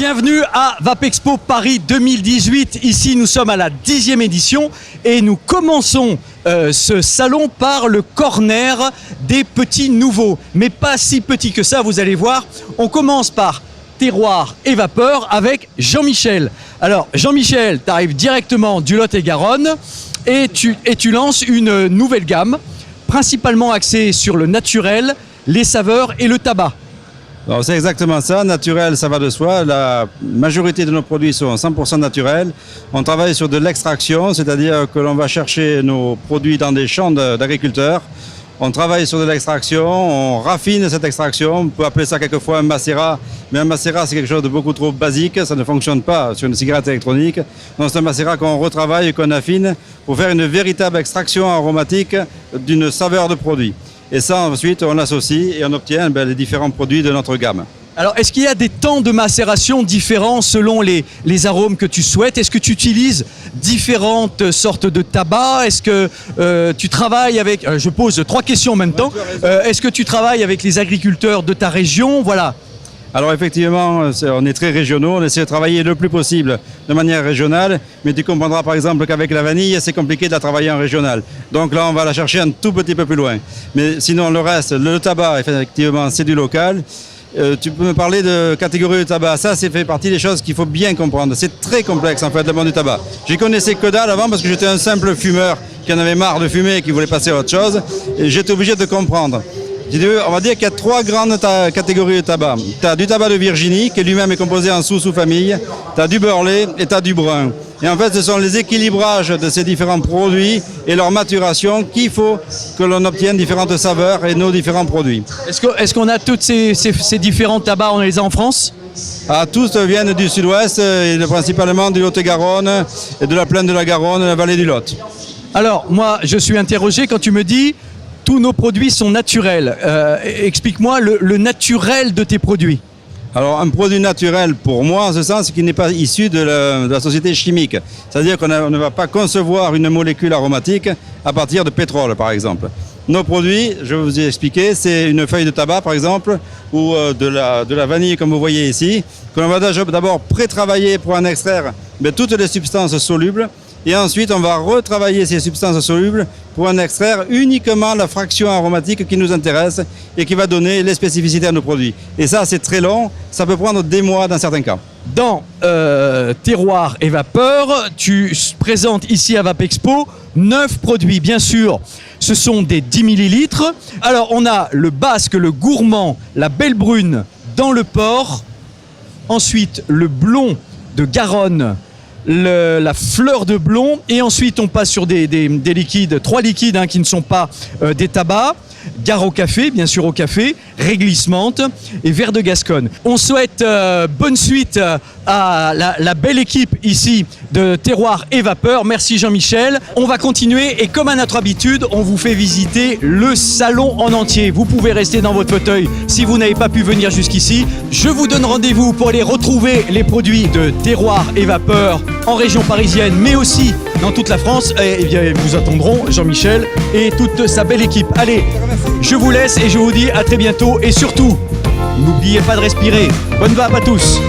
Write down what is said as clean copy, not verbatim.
Bienvenue à Vapexpo Paris 2018. Ici, nous sommes à la 10e édition et nous commençons ce salon par le corner des petits nouveaux. Mais pas si petits que ça, vous allez voir. On commence par terroir et vapeur avec Jean-Michel. Alors, Jean-Michel, tu arrives directement du Lot-et-Garonne et tu lances une nouvelle gamme, principalement axée sur le naturel, les saveurs et le tabac. Alors c'est exactement ça, naturel, ça va de soi. La majorité de nos produits sont 100% naturels. On travaille sur de l'extraction, c'est-à-dire que l'on va chercher nos produits dans des champs d'agriculteurs. On travaille sur de l'extraction, on raffine cette extraction, on peut appeler ça quelquefois un macérat, mais un macérat c'est quelque chose de beaucoup trop basique, ça ne fonctionne pas sur une cigarette électronique. Donc c'est un macérat qu'on retravaille et qu'on affine pour faire une véritable extraction aromatique d'une saveur de produit. Et ça, ensuite, on l'associe et on obtient les différents produits de notre gamme. Alors, est-ce qu'il y a des temps de macération différents selon les arômes que tu souhaites? Est-ce que tu utilises différentes sortes de tabac? Est-ce que tu travailles avec... je pose 3 questions en même temps. Est-ce que tu travailles avec les agriculteurs de ta région? Voilà. Alors effectivement, on est très régionaux, on essaie de travailler le plus possible de manière régionale, mais tu comprendras par exemple qu'avec la vanille, c'est compliqué de la travailler en régional. Donc là, on va la chercher un tout petit peu plus loin. Mais sinon, le reste, le tabac, effectivement, c'est du local. Tu peux me parler de catégorie de tabac. Ça, c'est fait partie des choses qu'il faut bien comprendre. C'est très complexe, en fait, le monde du tabac. J'y connaissais que dalle avant parce que j'étais un simple fumeur qui en avait marre de fumer et qui voulait passer à autre chose. Et j'étais obligé de comprendre. On va dire qu'il y a 3 grandes catégories de tabac. Tu as du tabac de Virginie, qui lui-même est composé en sous-famille. Tu as du beurlé et tu as du brun. Et en fait, ce sont les équilibrages de ces différents produits et leur maturation qu'il faut que l'on obtienne différentes saveurs et nos différents produits. Est-ce qu'on a tous ces différents tabacs, on les a en France? Tous viennent du sud-ouest, et principalement du Lot-et-Garonne et de la plaine de la Garonne et la vallée du Lot. Alors, moi, je suis interrogé quand tu me dis tous nos produits sont naturels. Explique-moi le naturel de tes produits. Alors, un produit naturel, pour moi, en ce sens, c'est qu'il n'est pas issu de la société chimique. C'est-à-dire qu'on ne va pas concevoir une molécule aromatique à partir de pétrole, par exemple. Nos produits, je vais vous expliquer, c'est une feuille de tabac, par exemple, ou de la vanille, comme vous voyez ici, que l'on va d'abord pré-travailler pour en extraire toutes les substances solubles. Et ensuite, on va retravailler ces substances solubles pour en extraire uniquement la fraction aromatique qui nous intéresse et qui va donner les spécificités à nos produits. Et ça, c'est très long, ça peut prendre des mois dans certains cas. Dans terroir et vapeur, tu présentes ici à Vapexpo 9 produits. Bien sûr, ce sont des 10 millilitres. Alors, on a le basque, le gourmand, la belle brune dans le port. Ensuite, le blond de Garonne, la fleur de blond, et ensuite on passe sur des liquides, 3 liquides qui ne sont pas des tabacs. Gare au café, bien sûr au café, réglissante et verre de Gascogne. On souhaite bonne suite à la belle équipe ici de Terroir et Vapeur. Merci Jean-Michel. On va continuer et comme à notre habitude, on vous fait visiter le salon en entier. Vous pouvez rester dans votre fauteuil si vous n'avez pas pu venir jusqu'ici. Je vous donne rendez-vous pour aller retrouver les produits de Terroir et Vapeur en région parisienne, mais aussi dans toute la France. Et bien, vous attendront Jean-Michel et toute sa belle équipe. Allez, je vous laisse et je vous dis à très bientôt. Et surtout, n'oubliez pas de respirer. Bonne vape à tous.